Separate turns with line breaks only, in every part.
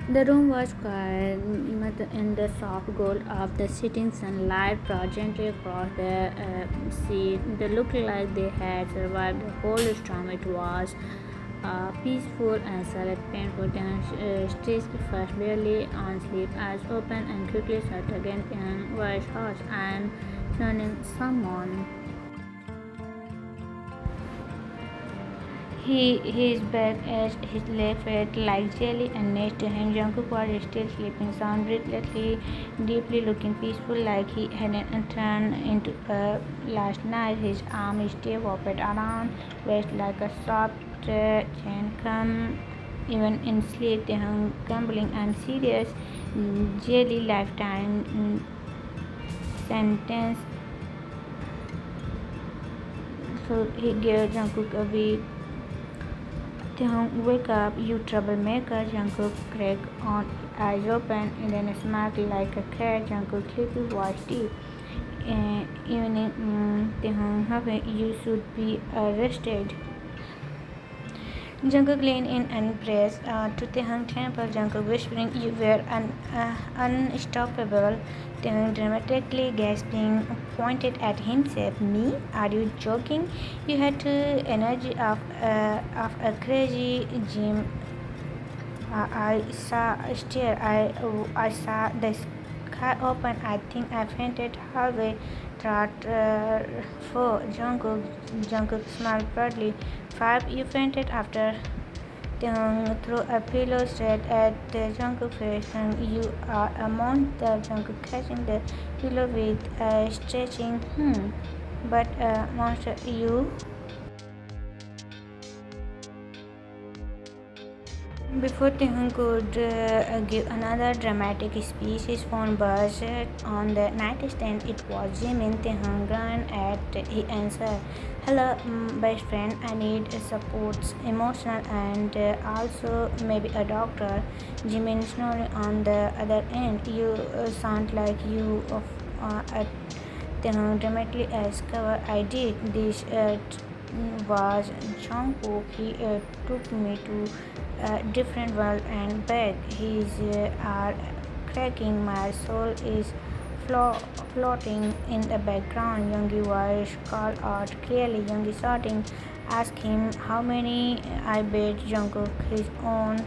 The room was quiet, and the soft gold of the setting sunlight poured gently across the sea. They looked like they had survived the whole storm. It was peaceful and silent, painful. Then stretched first barely on sleep, eyes open and quickly shut again. Young voice harsh and turning someone. His back ached, his leg felt like jelly, and next to him, Jungkook was still sleeping, sound breathlessly, deeply looking peaceful, like he hadn't turned into a last night. His arm still wrapped around waist like a soft chain. Come, even in sleep, they hung gambling and serious, jelly lifetime sentence. So he gave Jungkook a week. Don't wake up, you troublemaker, Jungkook cracked on eyes open and then smiled like a cat. Jungkook sleepy voice deep. Evening, Taekook, you should be arrested. Jungkook leaned in and pressed to Taehyung's temple. Jungkook whispering, "You were unstoppable." Taehyung dramatically gasping, pointed at himself. "Me? Are you joking? You had the energy of a crazy gym. I saw a stair. I saw the sky open. I think I fainted halfway through. Four. Jungkook smiled proudly. Five. You fainted after. Taehyung threw a pillow straight at the Jungkook face. You are a monster. Jungkook catching the pillow with a stretching. But a monster you. Before Taehyung could give another dramatic speech, his phone buzzed on the nightstand. It was Jimin. Taehyung ran at. He answered, "Hello, best friend. I need support, emotional, and also maybe a doctor." Jimin snoring on the other end. "You sound like you at Taehyung dramatically as cover. I did this." Was Jungkook. He took me to a different world and back. His are cracking. My soul is floating in the background. Youngie voice called out clearly. Youngie shouting, ask him how many. I bet Jungkook his own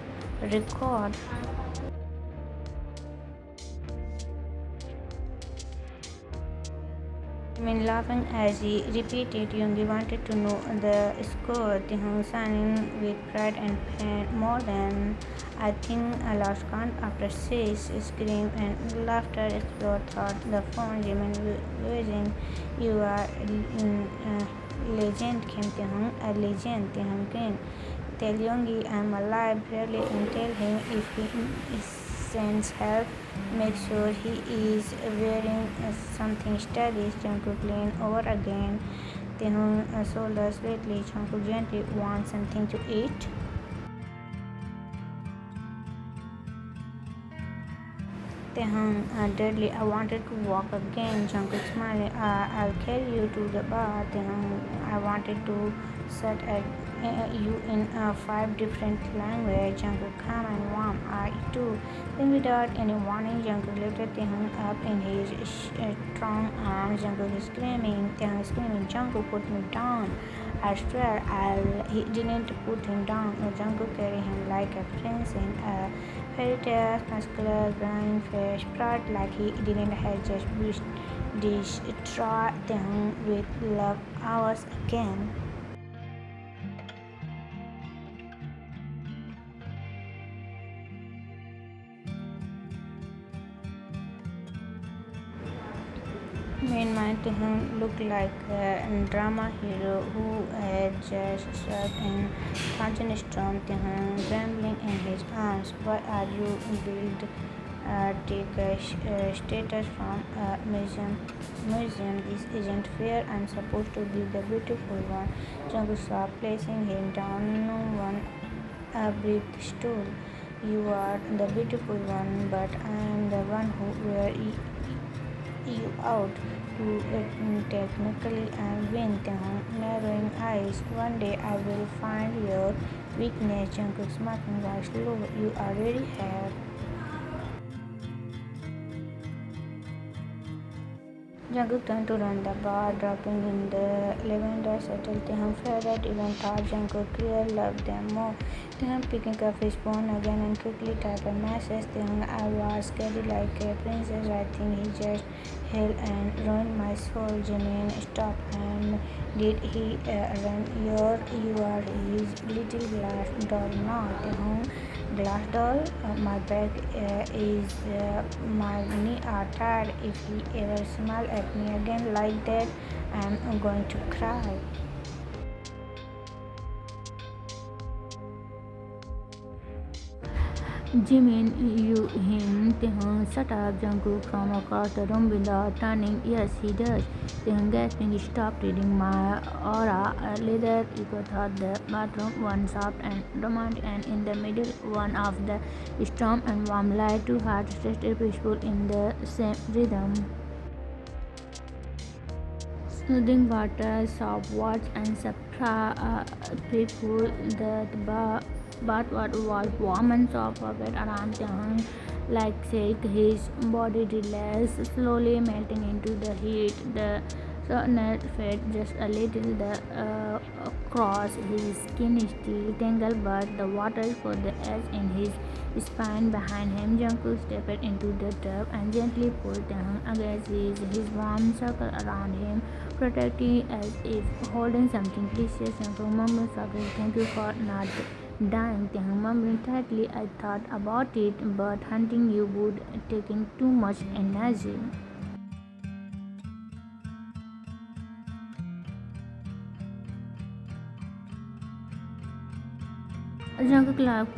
record. Jimin laughing as he repeated. Yoongi wanted to know the score. Taehyung signing with pride and pain. More than I think I lost count after six. Scream and laughter exploded through the phone. Jimin wheezing. You are legend, Kim Taehyung. A legend, Taehyung Kim. Tell Yoongi I'm alive barely and tell him if he sends help, make sure he is wearing something stylish. Jungkook leaned over again. Taehyung shoulders slightly. Jungkook gently want something to eat. Taehyung deadly. I wanted to walk again. Jungkook smiling. I'll carry you to the bar. Taehyung, I wanted to set you in five different languages. Jungkook calm and warm. I too. Then without any warning, Jungkook lifted Taehyung up in his strong arms. Jungkook is screaming. Taehyung screaming. Jungkook, put me down. I swear He didn't put him down. Jungkook carried him like a prince in a fairy tale, muscular, glowing face, proud like he didn't have just destroyed them with love hours again. Meanwhile, Taehyung looked like a drama hero who had just served in constant storm. Taehyung trembling in his arms. Why are you build? Take a status from a museum. This isn't fair. I'm supposed to be the beautiful one. Jungkook saw placing him down. No one breathed stool. You are the beautiful one, but I am the one who wear you out to technically win. Narrowing eyes. One day I will find your weakness. Jungkook's marking was low. You already have. Jungkook turned to run the bar, dropping in the lavender settle. Taehyung felt that even thought Jungkook clear loved them more. Taehyung picking up his phone again and quickly typed a message. Taehyung, I was scared like a princess. I think he just held and ruined my soul. Jimin, stop. And did he run you are his little glass doll now? Taehyung, glass doll? My back my knee are tired. If he ever smile at me again like that, I'm going to cry. Jimin, you, him, Taehyung, shut up, Jungkook from across the room without turning. Yes, he does. Taehyung gasping, stop reading my aura. Later, Iko thought the bathroom, one soft and romantic, and in the middle, one of the storm and warm light, two hearts rested peaceful in the same rhythm. Soothing water, soft words, and people that but what was warm and soft pocket around Taehyung like silk. His body relaxed, slowly melting into the heat. The softness fed just a little. The across his skin is still tangled, but the water for the edge in his spine behind him. Jungkook stepped into the tub and gently pulled Taehyung against his warm circle around him, protecting as if holding something precious. Jungkook murmured softly, "Thank you for not dying." Taehyung murmured tightly, "I thought about it, but hunting you would taking too much energy." Jungkook laughed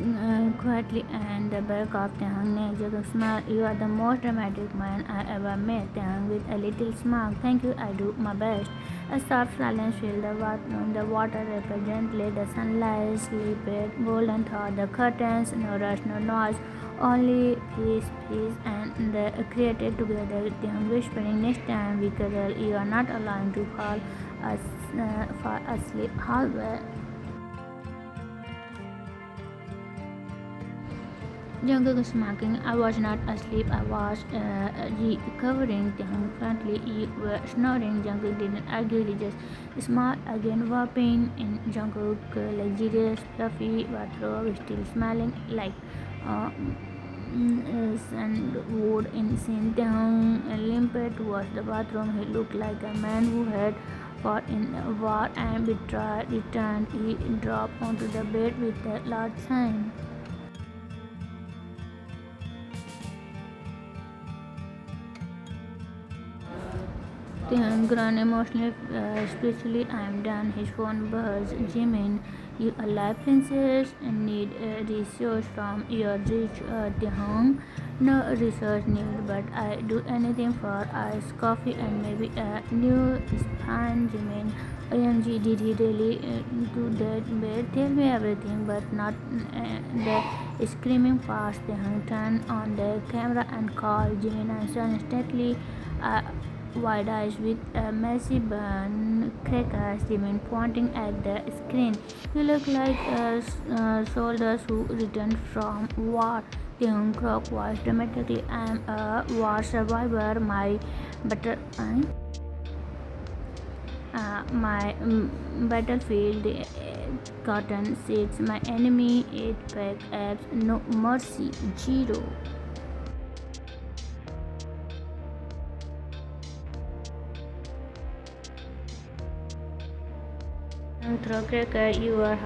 quietly and the back of Taehyung's neck. Jungkook smiled. "You are the most dramatic man I ever met." Taehyung with a little smile. "Thank you, I do my best." A soft silence filled the bathroom. The water rippled gently. The sunlight slipped golden through the curtains. No rush, no noise. Only peace, and they created together. Taehyung whispering, "Next time we cuddle, you are not allowed to fall asleep halfway." Jungkook is smirking. "I was not asleep, I was recovering." Taehyung frankly, "You were snoring." Jungkook didn't argue, he just smiled again, wrapping in Jungkook's luxurious, fluffy bathrobe, still smelling like uh, sandalwood in scene. Taehyung limped towards the bathroom. He looked like a man who had fought in a war and betrayed, returned. He dropped onto the bed with a loud sigh. Taehyung groaned emotionally, spiritually. "I am done." His phone buzzed. "Jimin, you alive, princess? Need research from your rich Taehyung." "No research needed, but I do anything for iced coffee and maybe a new spine." "Jimin, OMG, did he really do that bad? Tell me everything, but not the screaming parts." Taehyung turned on the camera and called. Jimin answered instantly. Uh, Wide eyes with a messy burn crackers. Jimin pointing at the screen. "You look like soldiers who returned from war." Taehyung croaked voice dramatically. "I am a war survivor. My battlefield cotton seeds. My enemy 8-pack abs. No mercy. Zero." Throw cracker, "You are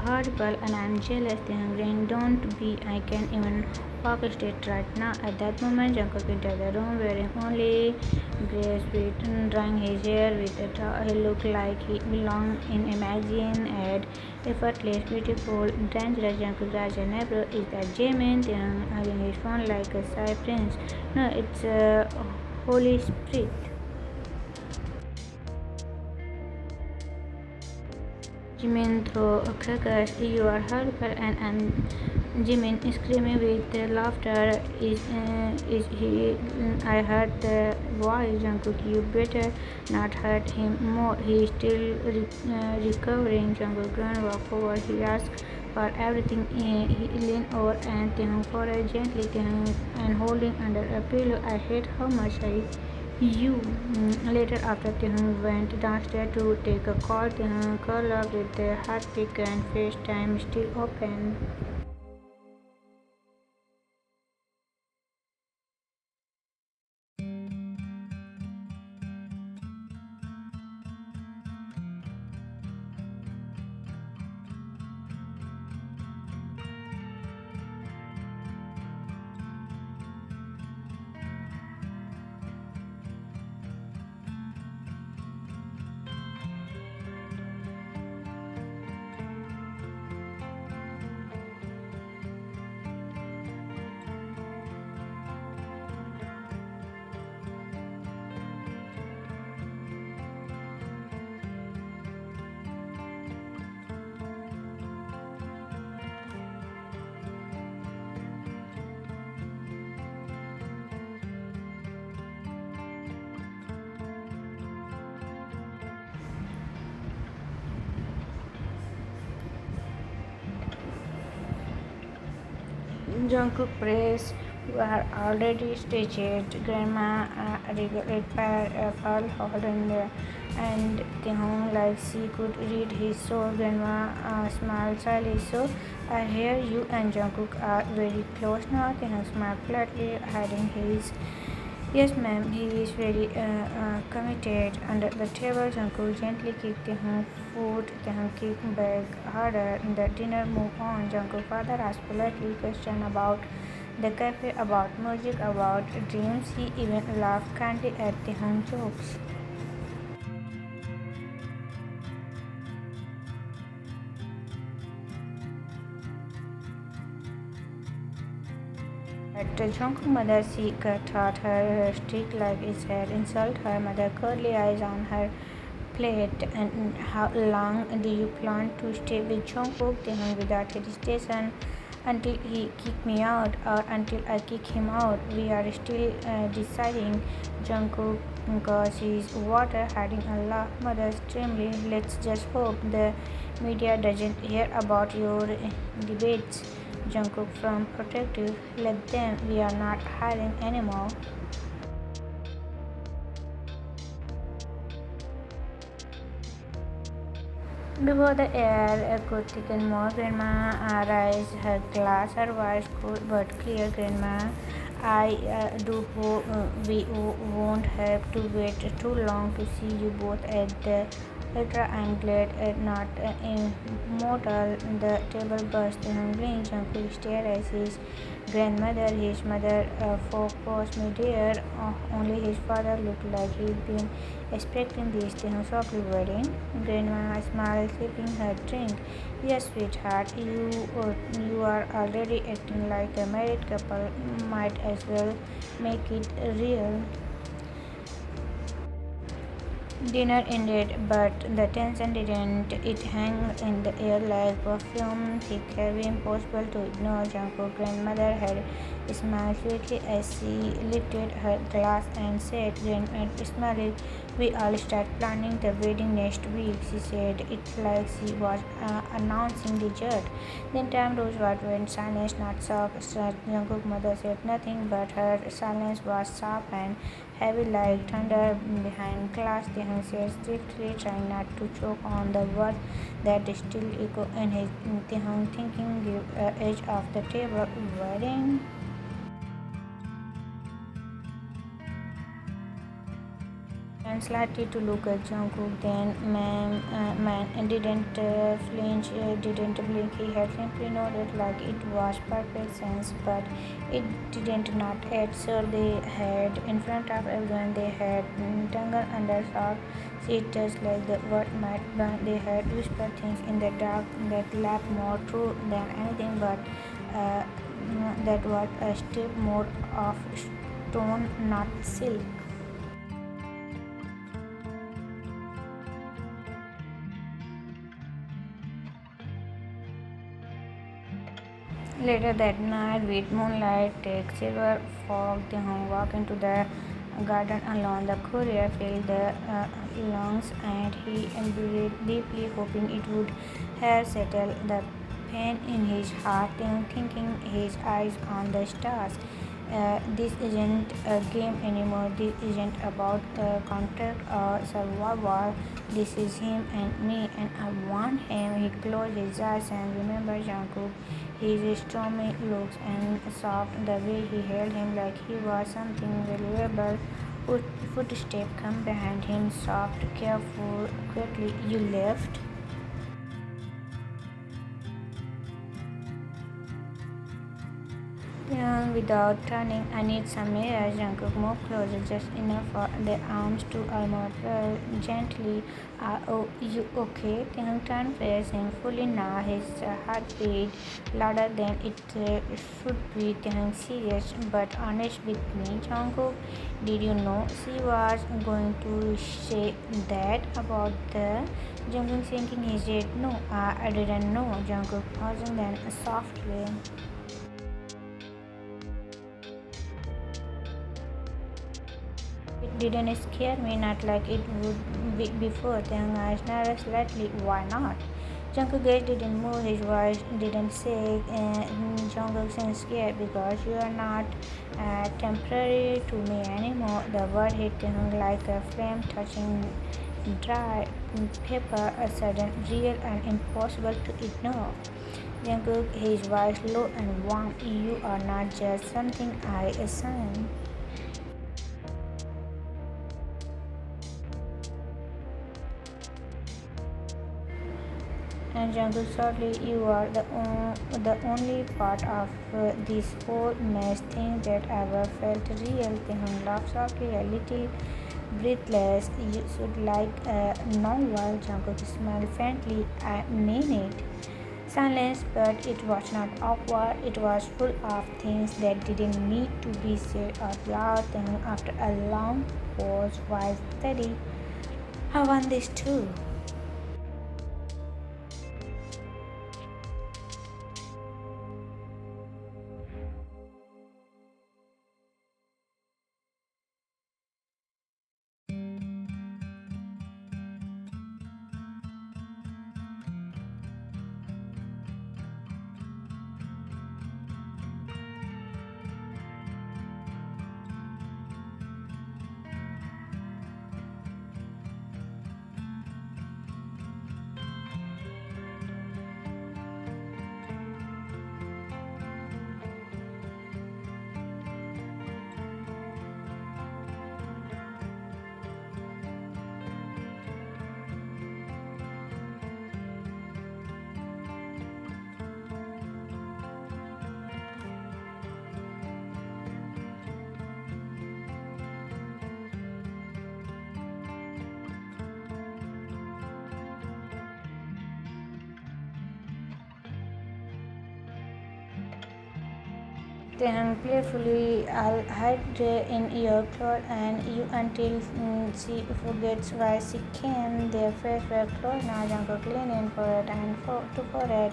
horrible and I'm jealous." Taehyung grinned, "Don't be, I can't even walk straight right now." At that moment, Jungkook entered the room wearing only grey sweat, drying his hair with a towel. He looked like he belonged in a magazine ad. Effortless, beautiful, dangerous. Jungkook raised an eyebrow. "Is that Jimin?" Taehyung hugging his phone like a shy prince. "No, it's Holy Spirit." Jimin threw crackers. "You are horrible and I'm Jimin screaming with laughter. Is he? I heard the voice. Jungkook, you better not hurt him more. He is still recovering. Jungkook ran walk over. He asked for everything. He leaned over and Taehoon followed gently and holding under a pillow. I hate how much I you. Later, after Taehoon went downstairs to take a call, Taehoon curled up with the heartbeat and FaceTime still open. Jungkook prays were already staged. Grandma Pearl holding and Taehoon like she could read his soul. Grandma smiled slyly. So I hear you and Jungkook are very close now. Taehoon smiled politely, hiding his. Yes, ma'am, he is very committed. Under the table, Jungkook gently kicked Taehoon's foot. Taehoon kicked back harder. The dinner moved on. Jungkook's father asked politely questions about the cafe, about music, about dreams. He even laughed kindly at Taehoon's jokes. But Jungkook's mother, she thought her strict like it had insulted her mother. Curly eyes on her plate. And how long do you plan to stay with Jungkook? Taehoon without hesitation. Until he kick me out or until I kick him out. We are still deciding. Jungkook because his water hiding a laugh. Mother extremely. Let's just hope the media doesn't hear about your debates. Jungkook from protective. Let them. We are not hiding anymore. Before the air could thicken more, Grandma raised her glass. Her voice cool but clear. Grandma, I do hope we won't have to wait too long to see you both at the altar. I'm glad not immortal. The table burst hungry. Jungkook stared at his grandmother. His mother folk was mid-air. Only his father looked like he'd been expecting this softly wedding. Grandma smiled, sipping her drink. Yes, sweetheart, you are already acting like a married couple. Might as well make it real. Dinner ended, but the tension didn't. It hung in the air like perfume, thick, heavy, impossible to ignore. Jungkook's grandmother had smiled sweetly as she lifted her glass and said, Smiley, we all start planning the wedding next week, she said. It's like she was announcing dessert. Then time rose what went silence, not shock. Jungkook's mother said nothing, but her silence was sharp and heavy like thunder behind glass. Taehoon said strictly, trying not to choke on the words that still echo in his Taehoon thinking edge of the table. Wedding? And slightly to look at Jungkook. Then man didn't flinch, didn't blink. He had simply nodded like it was perfect sense, but it didn't not add. So they had, in front of everyone, they had tangled under soft seats like the word might burn. They had whispered things in the dark that laughed more true than anything, but uh, that was a step more of stone, not silk. Later that night, with moonlight, take silver fog, Taehoon walked into the garden alone. The courier filled the lungs, and he breathed deeply, hoping it would have settled the pain in his heart, thinking his eyes on the stars. This isn't a game anymore. This isn't about contract or survival. This is him and me, and I want him. He closed his eyes and remembered Jungkook, his stormy looks and soft, the way he held him like he was something valuable. Footstep come behind him, soft, careful, quickly. You left. Without turning, I need some mirrors. Jungkook moved closer, just enough for their arms to almost gently. Oh, you okay? Taehyung turned, face him fully now. His heartbeat louder than it should be. Taehyung serious but honest with me. Jungkook, did you know she was going to say that about the Jungkook sinking his head? No, I didn't know. Jungkook pausing then softly. It didn't scare me, not like it would be before. Then I snarled slightly, why not? Jungkook gaze didn't move, his voice didn't shake. Jungkook seemed scared because you are not temporary to me anymore. The word hit him like a flame touching dry paper, a sudden, real, and impossible to ignore. Jungkook, his voice low and warm, you are not just something I assign. And Jungle shortly, you are the only part of this whole mess thing that ever felt real. Tehun laughed softly, a little breathless. You should like a novel. Jungle smiled faintly. I mean it. Silence, but it was not awkward. It was full of things that didn't need to be said out loud. Tehun, after a long pause, was steady. I want this too. Then playfully, I'll hide in your cloth and you until she forgets why she came. Their faces were close now. Jungkook leaned in forward and to forehead,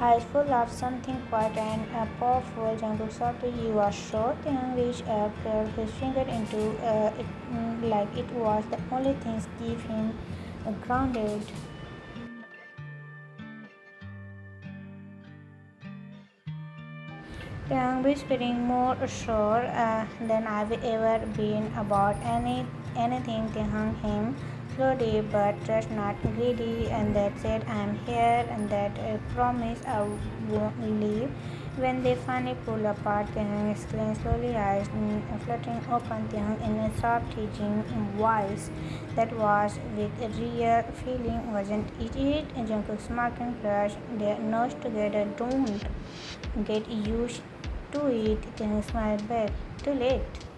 eyes full of something quiet and powerful. Jungkook softly, you are sure? Taehyung reached up, curled his finger into it like it was the only thing keep him grounded. Young, whispering more sure than I've ever been about anything to hung him slowly but just not greedy, and that said I'm here and that promise I won't leave. When they finally pull apart, Tehang exclaimed slowly, eyes fluttering open, Tehang in a soft, teaching voice that was with a real feeling, wasn't it? And Jungkook smiled and crushed their nose together. Don't get used to it. Tehang smiled back. Too late.